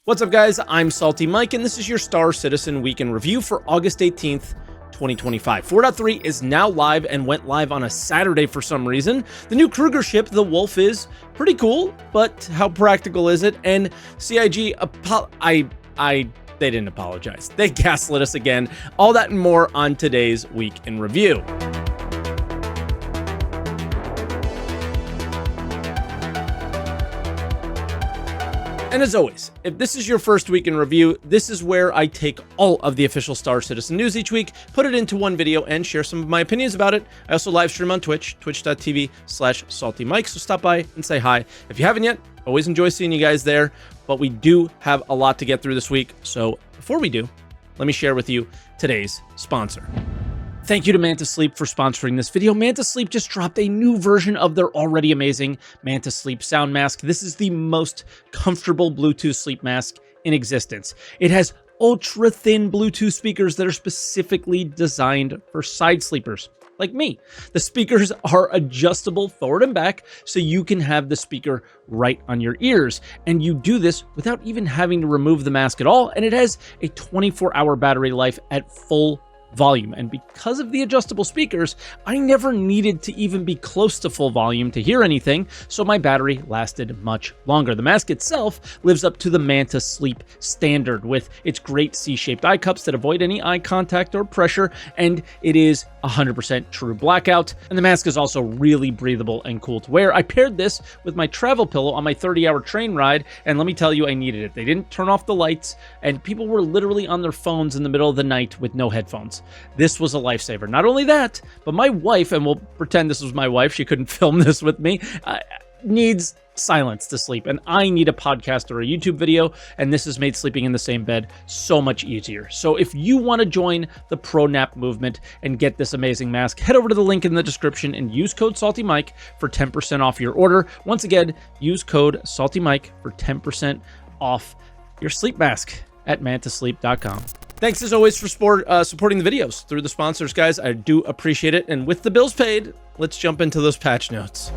What's up, guys? I'm SaltEMike, and this is your Star Citizen Week in Review for August 18th, 2025. 4.3 is now live and went live on a Saturday for some reason. The new Kruger ship, the Wolf, is pretty cool, but how practical is it? And CIG, they didn't apologize. They gaslit us again. All that and more on today's Week in Review. And as always, if this is your first week in review, this is where I take all of the official Star Citizen news each week, put it into one video, and share some of my opinions about it. I also live stream on Twitch, twitch.tv/SaltEMike, so stop by and say hi. If you haven't yet, always enjoy seeing you guys there, but we do have a lot to get through this week. So before we do, let me share with you today's sponsor. Thank you to Manta Sleep for sponsoring this video. Manta Sleep just dropped a new version of their already amazing Manta Sleep sound mask. This is the most comfortable Bluetooth sleep mask in existence. It has ultra thin Bluetooth speakers that are specifically designed for side sleepers like me. The speakers are adjustable forward and back, so you can have the speaker right on your ears. And you do this without even having to remove the mask at all. And it has a 24-hour battery life at full volume. And because of the adjustable speakers, I never needed to even be close to full volume to hear anything, so my battery lasted much longer. The mask itself lives up to the Manta Sleep standard with its great C-shaped eye cups that avoid any eye contact or pressure, and it is 100% true blackout. And the mask is also really breathable and cool to wear. I paired this with my travel pillow on my 30-hour train ride, and let me tell you, I needed it. They didn't turn off the lights, and people were literally on their phones in the middle of the night with no headphones. This was a lifesaver. Not only that, but my wife, and we'll pretend this was my wife, she couldn't film this with me, needs silence to sleep, and I need a podcast or a YouTube video, and this has made sleeping in the same bed so much easier. So if you want to join the pro nap movement and get this amazing mask, head over to the link in the description and use code SaltEMike for 10% off your order. Once again, use code SaltEMike for 10% off your sleep mask at mantasleep.com. Thanks as always for supporting the videos through the sponsors, guys. I do appreciate it. And with the bills paid, let's jump into those patch notes.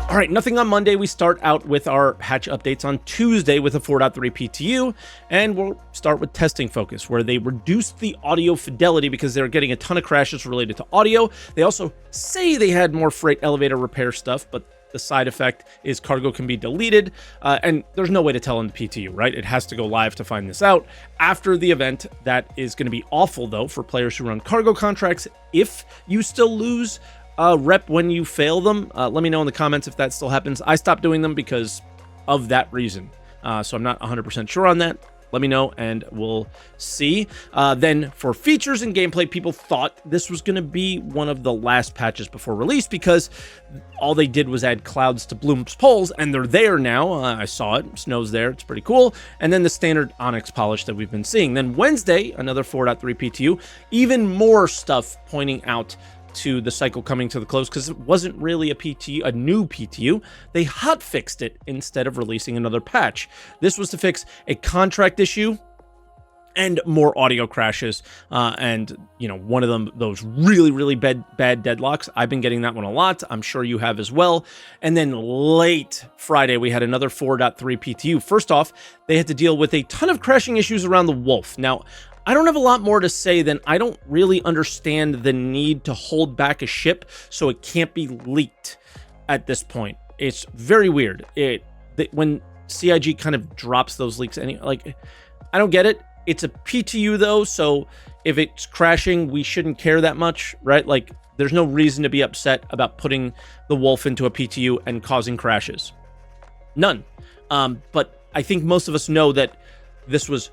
All right, nothing on Monday. We start out with our patch updates on Tuesday with a 4.3 PTU, and we'll start with testing focus, where they reduced the audio fidelity because they were getting a ton of crashes related to audio. They also say they had more freight elevator repair stuff, but the side effect is cargo can be deleted, and there's no way to tell in the PTU, right? It has to go live to find this out. After the event, that is going to be awful, though, for players who run cargo contracts. If you still lose rep when you fail them, let me know in the comments if that still happens. I stopped doing them because of that reason, so I'm not 100% sure on that. Let me know and we'll see. Then for features and gameplay, people thought this was going to be one of the last patches before release because all they did was add clouds to Bloom's poles, and they're there now. I saw it. Snow's there. It's pretty cool. And then the standard Onyx polish that we've been seeing. Then Wednesday, another 4.3 PTU, even more stuff pointing out to the cycle coming to the close because it wasn't really a PTU, a new PTU. They hotfixed it instead of releasing another patch. This was to fix a contract issue and more audio crashes, and one of them, those really bad deadlocks. I've been getting that one a lot. I'm sure you have as well. And then late Friday, we had another 4.3 PTU. First off, they had to deal with a ton of crashing issues around the Wolf. Now, I don't have a lot more to say than I don't really understand the need to hold back a ship so it can't be leaked at this point. It's very weird. When CIG kind of drops those leaks, I don't get it. It's a PTU though, so if it's crashing, we shouldn't care that much, right? Like, there's no reason to be upset about putting the Wolf into a PTU and causing crashes. None. But I think most of us know that this was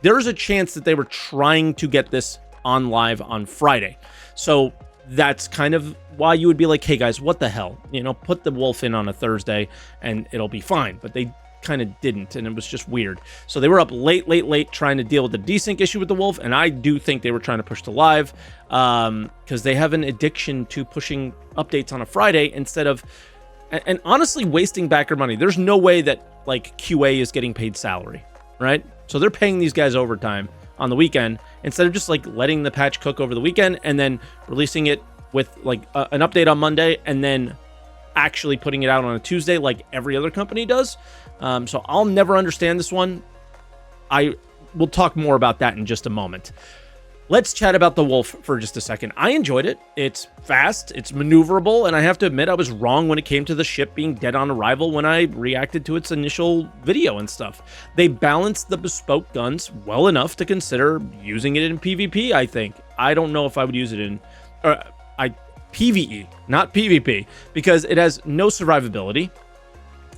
there's a chance that they were trying to get this on live on Friday. So that's kind of why you would be like, hey guys, what the hell? Put the Wolf in on a Thursday and it'll be fine. But they kind of didn't, and it was just weird. So they were up late trying to deal with the desync issue with the Wolf, and I do think they were trying to push to live because they have an addiction to pushing updates on a Friday instead of, and honestly, wasting backer money. There's no way that QA is getting paid salary, right? So they're paying these guys overtime on the weekend instead of just letting the patch cook over the weekend and then releasing it with an update on Monday and then actually putting it out on a Tuesday like every other company does. So I'll never understand this one. I will talk more about that in just a moment. Let's chat about the Wolf for just a second. I enjoyed it. It's fast, it's maneuverable, and I have to admit I was wrong when it came to the ship being dead on arrival when I reacted to its initial video and stuff. They balanced the bespoke guns well enough to consider using it in PvP, I think. I don't know if I would use it in PvE, not PvP, because it has no survivability.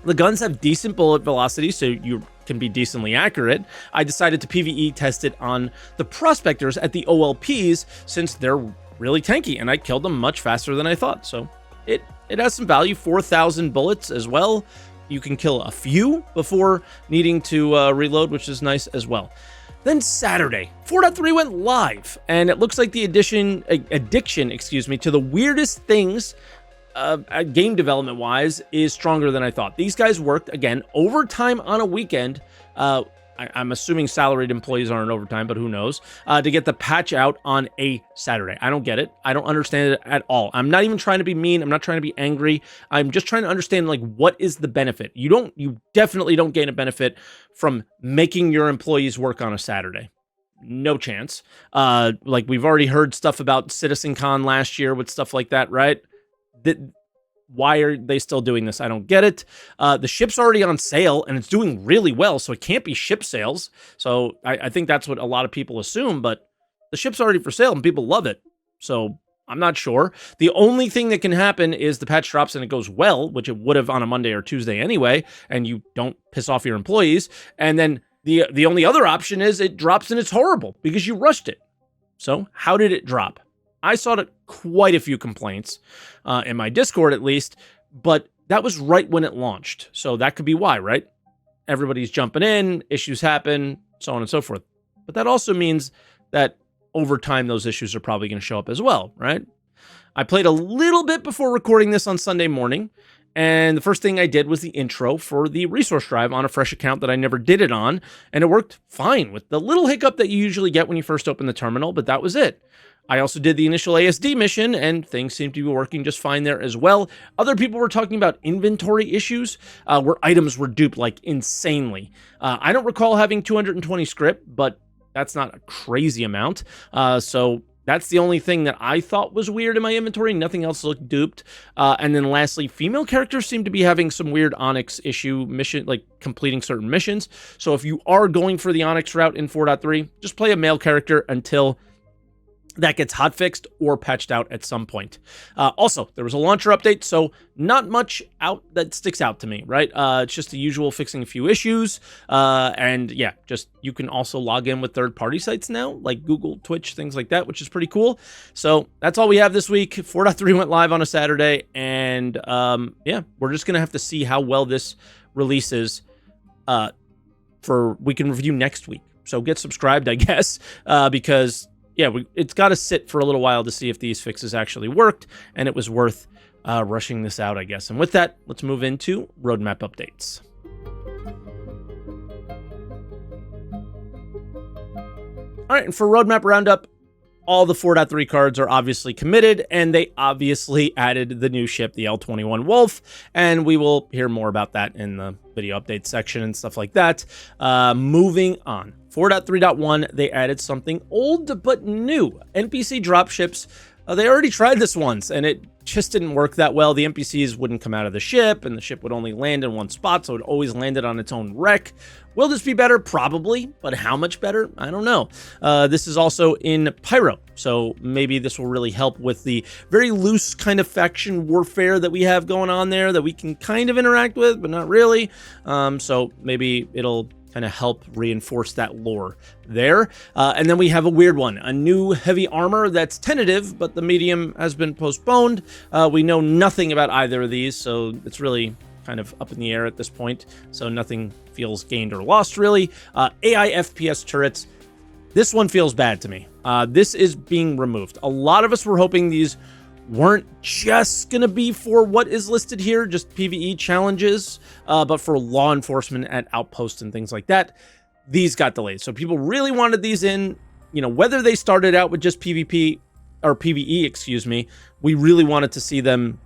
The guns have decent bullet velocity, so you can be decently accurate. I decided to PvE test it on the prospectors at the OLPs since they're really tanky, and I killed them much faster than I thought. So it has some value. 4,000 bullets as well. You can kill a few before needing to reload, which is nice as well. Then Saturday, 4.3 went live, and it looks like the addiction, to the weirdest things game development wise is stronger than I thought. These guys worked again overtime on a weekend. I'm assuming salaried employees aren't overtime, but who knows, to get the patch out on a Saturday. I don't get it. I don't understand it at all. I'm not even trying to be mean. I'm not trying to be angry. I'm just trying to understand, like, what is the benefit? You definitely don't gain a benefit from making your employees work on a Saturday. No chance. Like, we've already heard stuff about CitizenCon last year with stuff like that, right? Why are they still doing this? I don't get it. The ship's already on sale and it's doing really well, so it can't be ship sales. So I think that's what a lot of people assume, but the ship's already for sale and people love it. So I'm not sure. The only thing that can happen is the patch drops and it goes well, which it would have on a Monday or Tuesday anyway, and you don't piss off your employees. And then the only other option is it drops and it's horrible because you rushed it. So how did it drop? I saw quite a few complaints in my Discord, at least, but that was right when it launched. So that could be why, right? Everybody's jumping in, issues happen, so on and so forth. But that also means that over time, those issues are probably going to show up as well, right? I played a little bit before recording this on Sunday morning, and the first thing I did was the intro for the resource drive on a fresh account that I never did it on, and it worked fine with the little hiccup that you usually get when you first open the terminal, but that was it. I also did the initial ASD mission, and things seemed to be working just fine there as well. Other people were talking about inventory issues, where items were duped, like, insanely. I don't recall having 220 script, but that's not a crazy amount. So that's the only thing that I thought was weird in my inventory. Nothing else looked duped. And then lastly, female characters seem to be having some weird Onyx issue mission, like completing certain missions. So if you are going for the Onyx route in 4.3, just play a male character until that gets hotfixed or patched out at some point. Also, there was a launcher update, so not much out that sticks out to me, right? It's just the usual fixing a few issues. And yeah, just you can also log in with third-party sites now, like Google, Twitch, things like that, which is pretty cool. So that's all we have this week. 4.3 went live on a Saturday, and yeah, we're just going to have to see how well this releases we can review next week. So get subscribed, I guess, because yeah, it's got to sit for a little while to see if these fixes actually worked, and it was worth rushing this out, I guess. And with that, let's move into roadmap updates. All right, and for roadmap roundup, all the 4.3 cards are obviously committed, and they obviously added the new ship, the L21 Wolf, and we will hear more about that in the video update section and stuff like that. Moving on. 4.3.1, they added something old but new. NPC dropships. They already tried this once, and it just didn't work that well. The NPCs wouldn't come out of the ship, and the ship would only land in one spot, so it always landed on its own wreck. Will this be better? Probably, but how much better? I don't know. This is also in Pyro, so maybe this will really help with the very loose kind of faction warfare that we have going on there that we can kind of interact with, but not really. So maybe it'll kind of help reinforce that lore there. And then we have a weird one, a new heavy armor that's tentative, but the medium has been postponed. We know nothing about either of these, so it's really kind of up in the air at this point. So nothing feels gained or lost, really. AI FPS turrets. This one feels bad to me. This is being removed. A lot of us were hoping these weren't just gonna be for what is listed here, just PvE challenges, but for law enforcement at outposts and things like that. These got delayed, so people really wanted these in. You know, whether they started out with just PvP or PvE, excuse me, we really wanted to see them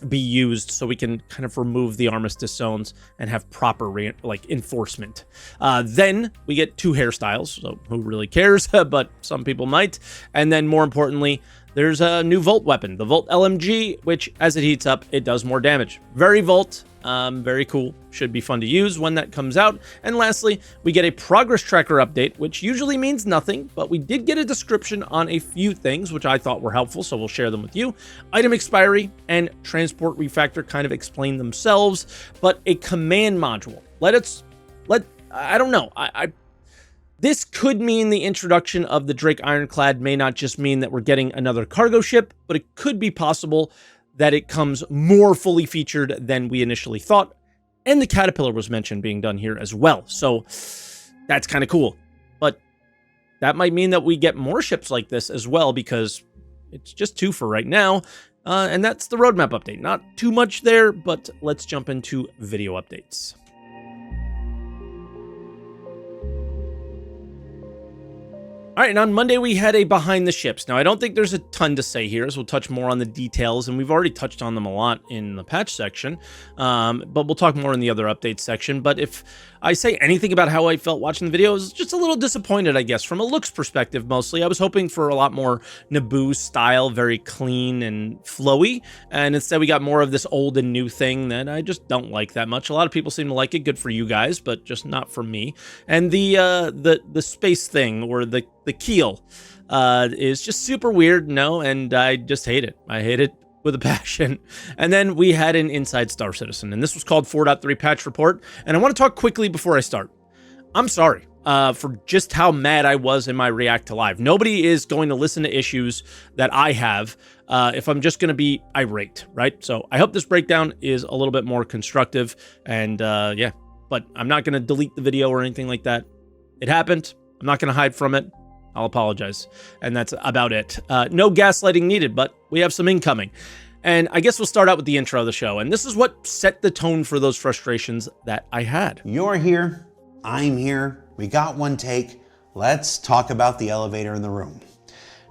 be used so we can kind of remove the armistice zones and have proper enforcement. Then we get 2 hairstyles, so who really cares? But some people might. And then more importantly, there's a new Volt weapon, the Volt LMG, which as it heats up, it does more damage. Very Volt, very cool. Should be fun to use when that comes out. And lastly, we get a progress tracker update, which usually means nothing, but we did get a description on a few things, which I thought were helpful, so we'll share them with you. Item expiry and transport refactor kind of explain themselves, but a command module. I don't know. This could mean the introduction of the Drake Ironclad may not just mean that we're getting another cargo ship, but it could be possible that it comes more fully featured than we initially thought. And the Caterpillar was mentioned being done here as well. So that's kind of cool. But that might mean that we get more ships like this as well, because it's just 2 for right now. And that's the roadmap update. Not too much there, but let's jump into video updates. All right, and on Monday, we had a behind the ships. Now, I don't think there's a ton to say here, so we'll touch more on the details, and we've already touched on them a lot in the patch section, but we'll talk more in the other updates section. But if I say anything about how I felt watching the video, I was just a little disappointed, I guess, from a looks perspective mostly. I was hoping for a lot more Naboo style, very clean and flowy, and instead we got more of this old and new thing that I just don't like that much. A lot of people seem to like it. Good for you guys, but just not for me. And the space thing, or the keel, is just super weird, and I just hate it. I hate it with a passion. And then we had an Inside Star Citizen, and this was called 4.3 Patch Report. And I want to talk quickly before I start. I'm sorry for just how mad I was in my React to Live. Nobody is going to listen to issues that I have if I'm just going to be irate, right? So I hope this breakdown is a little bit more constructive, and yeah, but I'm not going to delete the video or anything like that. It happened. I'm not going to hide from it. I'll apologize. And that's about it. No gaslighting needed, but we have some incoming. And I guess we'll start out with the intro of the show. And this is what set the tone for those frustrations that I had. You're here. I'm here. We got one take. Let's talk about the elevator in the room.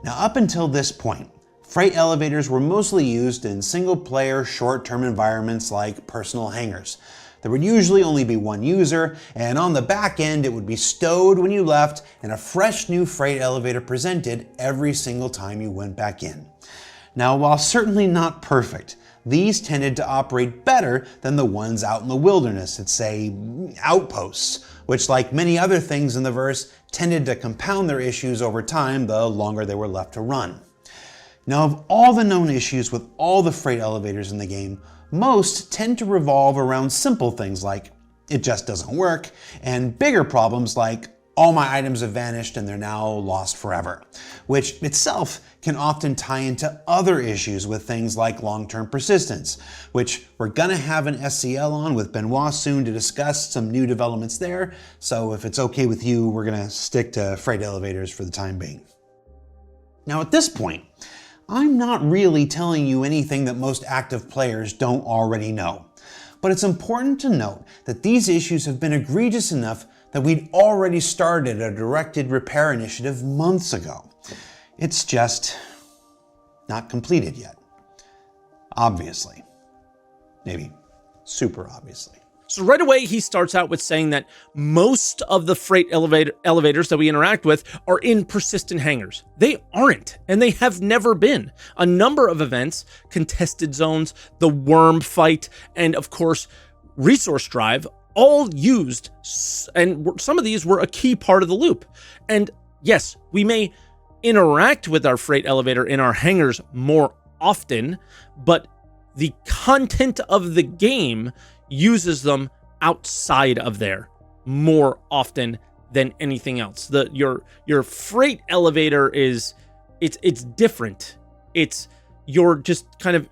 Now, up until this point, freight elevators were mostly used in single-player, short-term environments like personal hangars. There would usually only be one user, and on the back end it would be stowed when you left and a fresh new freight elevator presented every single time you went back in. Now, while certainly not perfect, these tended to operate better than the ones out in the wilderness at, say, outposts, which, like many other things in the verse, tended to compound their issues over time the longer they were left to run. Now, of all the known issues with all the freight elevators in the game, most tend to revolve around simple things like it just doesn't work, and bigger problems like all my items have vanished and they're now lost forever, which itself can often tie into other issues with things like long-term persistence, which we're gonna have an SCL on with Benoit soon to discuss some new developments there. So if it's okay with you, we're gonna stick to freight elevators for the time being. Now at this point, I'm not really telling you anything that most active players don't already know, but it's important to note that these issues have been egregious enough that we'd already started a directed repair initiative months ago. It's just not completed yet. Obviously. Maybe super obviously. So right away, he starts out with saying that most of the freight elevators that we interact with are in persistent hangars. They aren't, and they have never been. A number of events, contested zones, the worm fight, and of course, resource drive, all used, and some of these were a key part of the loop. And yes, we may interact with our freight elevator in our hangars more often, but the content of the game uses them outside of there more often than anything else. Your freight elevator is it's different. You're just kind of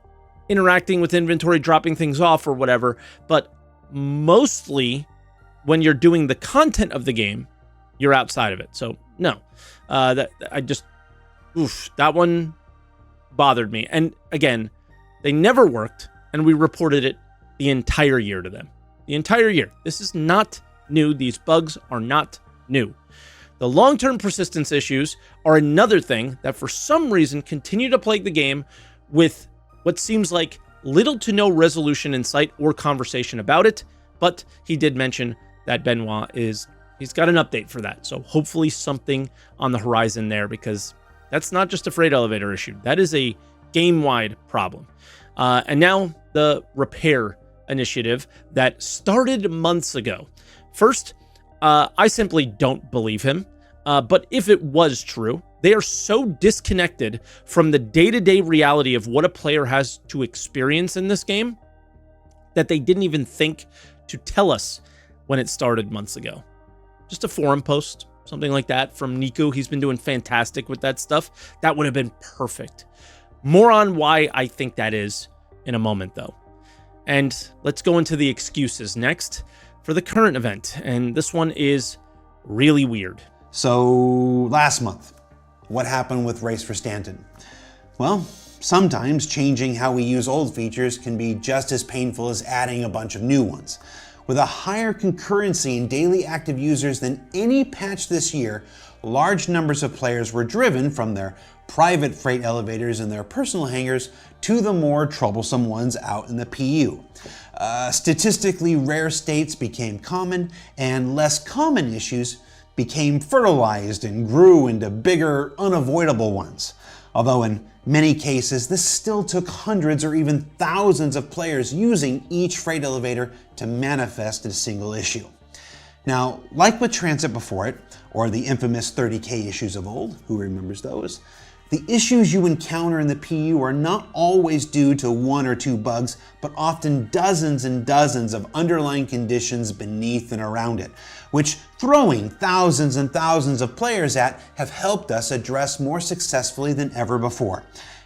interacting with inventory, dropping things off or whatever, but mostly when you're doing the content of the game, you're outside of it. So no, that one bothered me. And again, they never worked, and we reported it the entire year to them. The entire year. This is not new. These bugs are not new. The long-term persistence issues are another thing that for some reason continue to plague the game with what seems like little to no resolution in sight or conversation about it, but he did mention that Benoit he's got an update for that. So hopefully something on the horizon there, because that's not just a freight elevator issue. That is a game-wide problem. And now the repair initiative that started months ago. First, I simply don't believe him. But if it was true, they are so disconnected from the day-to-day reality of what a player has to experience in this game that they didn't even think to tell us when it started months ago. Just a forum post, something like that from Niku. He's been doing fantastic with that stuff. That would have been perfect. More on why I think that is in a moment, though. And let's go into the excuses next for the current event. And this one is really weird. So last month, what happened with Race for Stanton? Well, sometimes changing how we use old features can be just as painful as adding a bunch of new ones. With a higher concurrency in daily active users than any patch this year, large numbers of players were driven from their private freight elevators and their personal hangars to the more troublesome ones out in the PU. Statistically rare states became common, and less common issues became fertilized and grew into bigger, unavoidable ones. Although in many cases, this still took hundreds or even thousands of players using each freight elevator to manifest a single issue. Now, like with Transit before it, or the infamous 30K issues of old, who remembers those? The issues you encounter in the PU are not always due to one or two bugs, but often dozens and dozens of underlying conditions beneath and around it, which throwing thousands and thousands of players at have helped us address more successfully than ever before.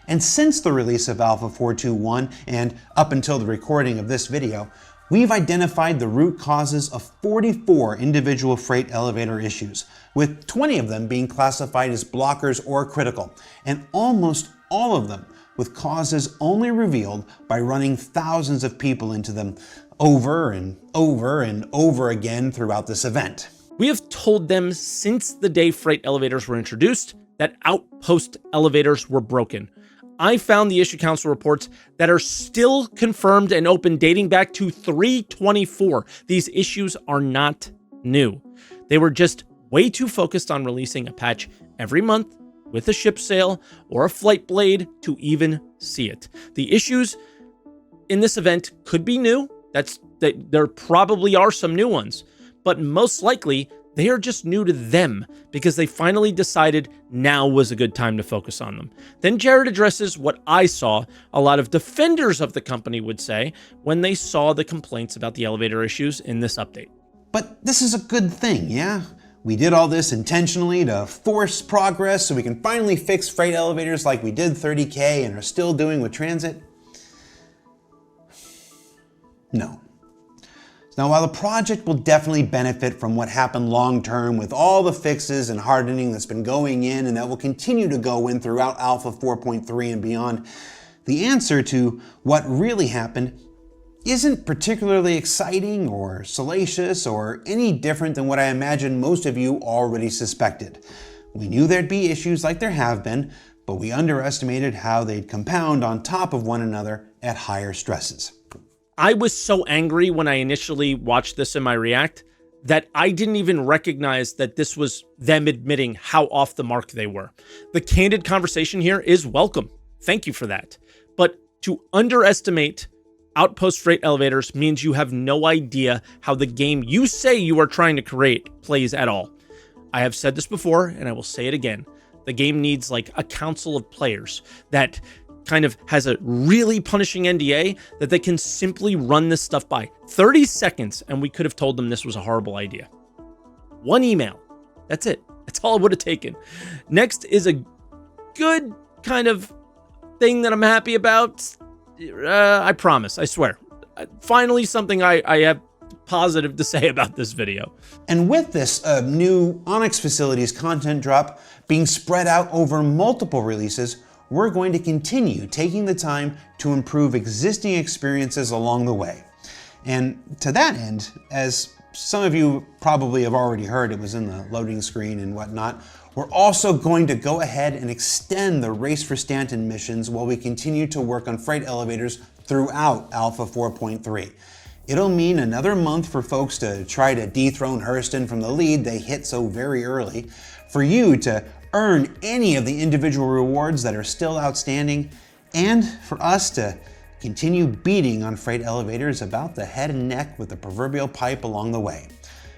And since the release of Alpha 4.2.1 and up until the recording of this video, we've identified the root causes of 44 individual freight elevator issues, with 20 of them being classified as blockers or critical, and almost all of them with causes only revealed by running thousands of people into them over and over and over again throughout this event. We have told them since the day freight elevators were introduced that outpost elevators were broken. I found the issue council reports that are still confirmed and open dating back to 3/24. These issues are not new. They were just way too focused on releasing a patch every month with a ship sail or a flight blade to even see it. The issues in this event could be new. There probably are some new ones, but most likely they are just new to them because they finally decided now was a good time to focus on them. Then Jared addresses what I saw a lot of defenders of the company would say when they saw the complaints about the elevator issues in this update. But this is a good thing, yeah? We did all this intentionally to force progress so we can finally fix freight elevators like we did 30K and are still doing with Transit? No. Now, while the project will definitely benefit from what happened long-term with all the fixes and hardening that's been going in and that will continue to go in throughout Alpha 4.3 and beyond, the answer to what really happened isn't particularly exciting or salacious or any different than what I imagine most of you already suspected. We knew there'd be issues like there have been, but we underestimated how they'd compound on top of one another at higher stresses. I was so angry when I initially watched this in my react that I didn't even recognize that this was them admitting how off the mark they were. The candid conversation here is welcome. Thank you for that. But to underestimate outpost freight elevators means you have no idea how the game you say you are trying to create plays at all. I have said this before, and I will say it again. The game needs like a council of players that kind of has a really punishing NDA that they can simply run this stuff by. 30 seconds, and we could have told them this was a horrible idea. One email. That's it. That's all it would have taken. Next is a good kind of thing that I'm happy about. I promise. I swear. Finally, something I have positive to say about this video. And with this new Onyx Facilities content drop being spread out over multiple releases, we're going to continue taking the time to improve existing experiences along the way. And to that end, as some of you probably have already heard, it was in the loading screen and whatnot, we're also going to go ahead and extend the Race for Stanton missions while we continue to work on freight elevators throughout Alpha 4.3. It'll mean another month for folks to try to dethrone Hurston from the lead they hit so very early, for you to earn any of the individual rewards that are still outstanding, and for us to continue beating on freight elevators about the head and neck with the proverbial pipe along the way.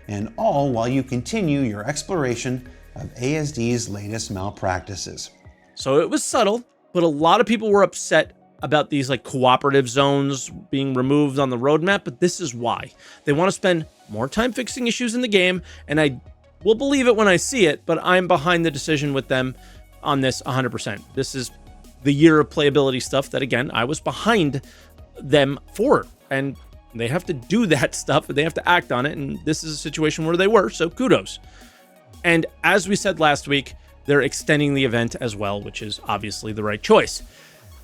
And all while you continue your exploration of ASD's latest malpractices. So it was subtle, but a lot of people were upset about these like cooperative zones being removed on the roadmap, but this is why. They want to spend more time fixing issues in the game, and I will believe it when I see it, but I'm behind the decision with them on this 100%. This is the year of playability stuff that, again, I was behind them for, and they have to do that stuff, and they have to act on it, and this is a situation where they were, so kudos. And as we said last week, they're extending the event as well, which is obviously the right choice.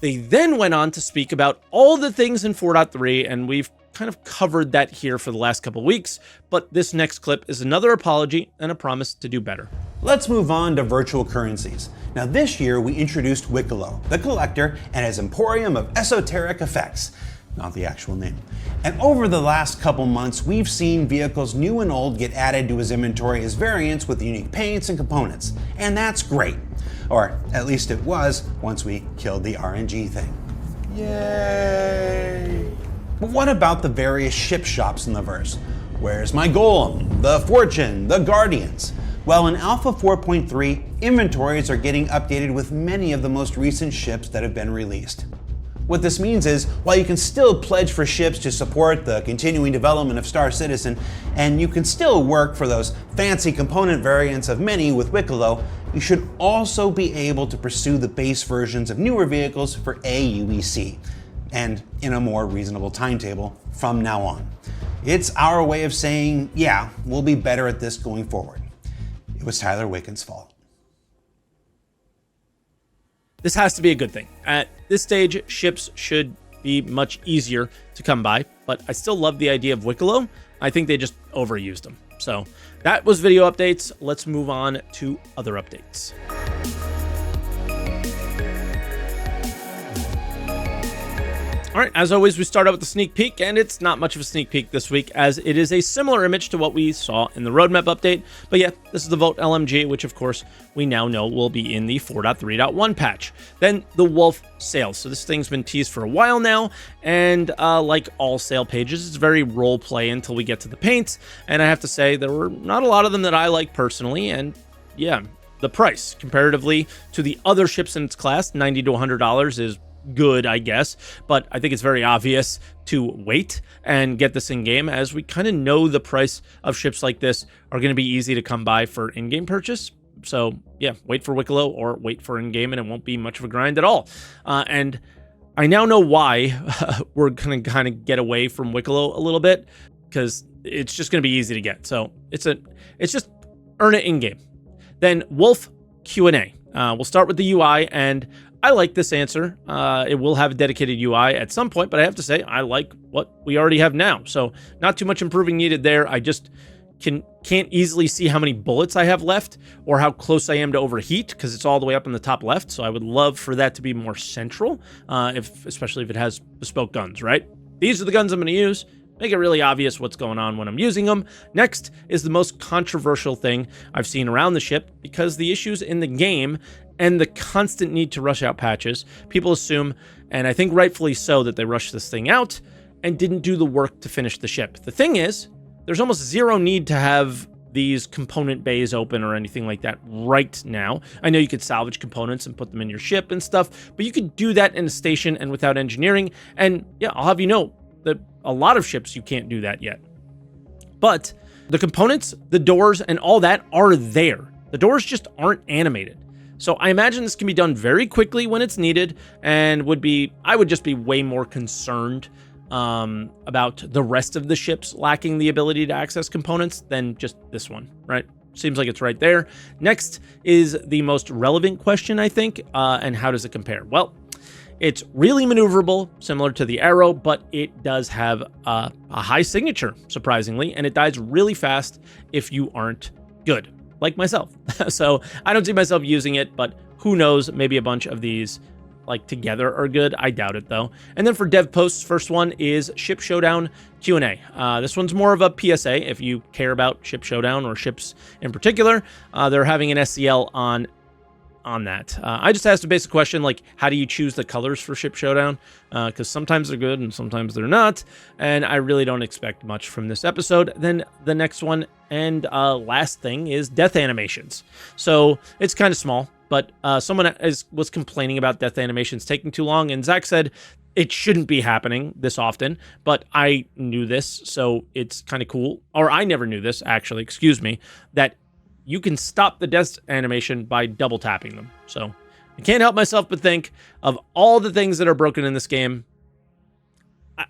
They then went on to speak about all the things in 4.3, and we've kind of covered that here for the last couple weeks, but this next clip is another apology and a promise to do better. Let's move on to virtual currencies. Now this year we introduced Wicklow, the collector, and his emporium of esoteric effects. Not the actual name. And over the last couple months, we've seen vehicles new and old get added to his inventory as variants with unique paints and components. And that's great. Or at least it was once we killed the RNG thing. Yay! But what about the various ship shops in the verse? Where's my Golem, the Fortune, the Guardians? Well, in Alpha 4.3, inventories are getting updated with many of the most recent ships that have been released. What this means is, while you can still pledge for ships to support the continuing development of Star Citizen, and you can still work for those fancy component variants of many with Wicklow, you should also be able to pursue the base versions of newer vehicles for AUEC, and in a more reasonable timetable from now on. It's our way of saying, yeah, we'll be better at this going forward. It was Tyler Wicken's fault. This has to be a good thing. At this stage, ships should be much easier to come by, but I still love the idea of Wicklow. I think they just overused them. So that was video updates. Let's move on to other updates. All right, as always, we start out with the sneak peek, and it's not much of a sneak peek this week, as it is a similar image to what we saw in the roadmap update. But yeah, this is the Vote LMG, which of course we now know will be in the 4.3.1 patch. Then the Wolf sales. So this thing's been teased for a while now, and like all sale pages, it's very role play until we get to the paints. And I have to say, there were not a lot of them that I like personally, and yeah, the price comparatively to the other ships in its class, $90 to $100, is good, I guess, but I think it's very obvious to wait and get this in game, as we kind of know the price of ships like this are going to be easy to come by for in-game purchase. So yeah, wait for Wicklow or wait for in-game, and it won't be much of a grind at all. And I now know why we're going to kind of get away from Wicklow a little bit, because it's just going to be easy to get. So it's just earn it in-game. Then Wolf Q&A. We'll start with the UI, and I like this answer. It will have a dedicated UI at some point, but I have to say I like what we already have now. So not too much improving needed there. I just can't easily see how many bullets I have left or how close I am to overheat, because it's all the way up in the top left. So I would love for that to be more central, especially if it has bespoke guns, right? These are the guns I'm going to use. Make it really obvious what's going on when I'm using them. Next is the most controversial thing I've seen around the ship, because the issues in the game and the constant need to rush out patches, people assume, and I think rightfully so, that they rushed this thing out and didn't do the work to finish the ship. The thing is, there's almost zero need to have these component bays open or anything like that right now. I know you could salvage components and put them in your ship and stuff, but you could do that in a station and without engineering. And yeah, I'll have you know that a lot of ships you can't do that yet. But the components, the doors, and all that are there. The doors just aren't animated. So I imagine this can be done very quickly when it's needed, and I would just be way more concerned about the rest of the ships lacking the ability to access components than just this one, right? Seems like it's right there. Next is the most relevant question, I think, and how does it compare? Well, it's really maneuverable, similar to the Arrow, but it does have a high signature, surprisingly, and it dies really fast if you aren't good, like myself. So I don't see myself using it, but who knows, maybe a bunch of these like together are good. I doubt it though. And then for dev posts, first one is Ship Showdown Q&A. This one's more of a PSA if you care about Ship Showdown or ships in particular. They're having an SCL on that. I just asked a basic question like, how do you choose the colors for Ship Showdown? Because sometimes they're good and sometimes they're not. And I really don't expect much from this episode. Then the next one and last thing is death animations. So it's kind of small, but someone was complaining about death animations taking too long. And Zach said it shouldn't be happening this often, but I knew this. So it's kind of cool. Or I never knew this, actually, excuse me, that you can stop the death animation by double tapping them. So I can't help myself but think of all the things that are broken in this game.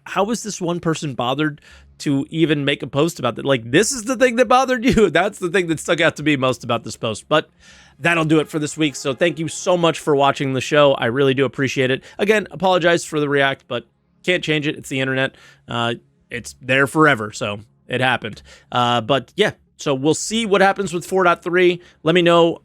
How was this one person bothered to even make a post about that? Like, this is the thing that bothered you. That's the thing that stuck out to me most about this post. But that'll do it for this week. So thank you so much for watching the show. I really do appreciate it. Again, apologize for the react, but can't change it. It's the internet. It's there forever. So it happened. But yeah. So we'll see what happens with 4.3. Let me know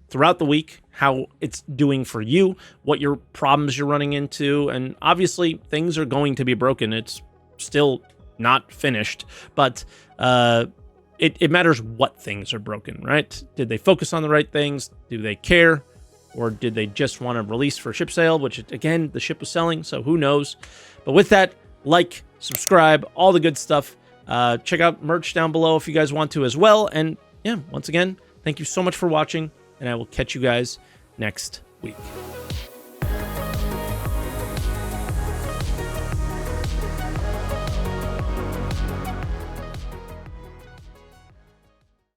throughout the week how it's doing for you, what your problems you're running into. And obviously, things are going to be broken. It's still not finished. But it matters what things are broken, right? Did they focus on the right things? Do they care? Or did they just want to release for ship sale, which, again, the ship was selling, so who knows? But with that, like, subscribe, all the good stuff. Check out merch down below if you guys want to as well. And yeah, once again, thank you so much for watching, and I will catch you guys next week.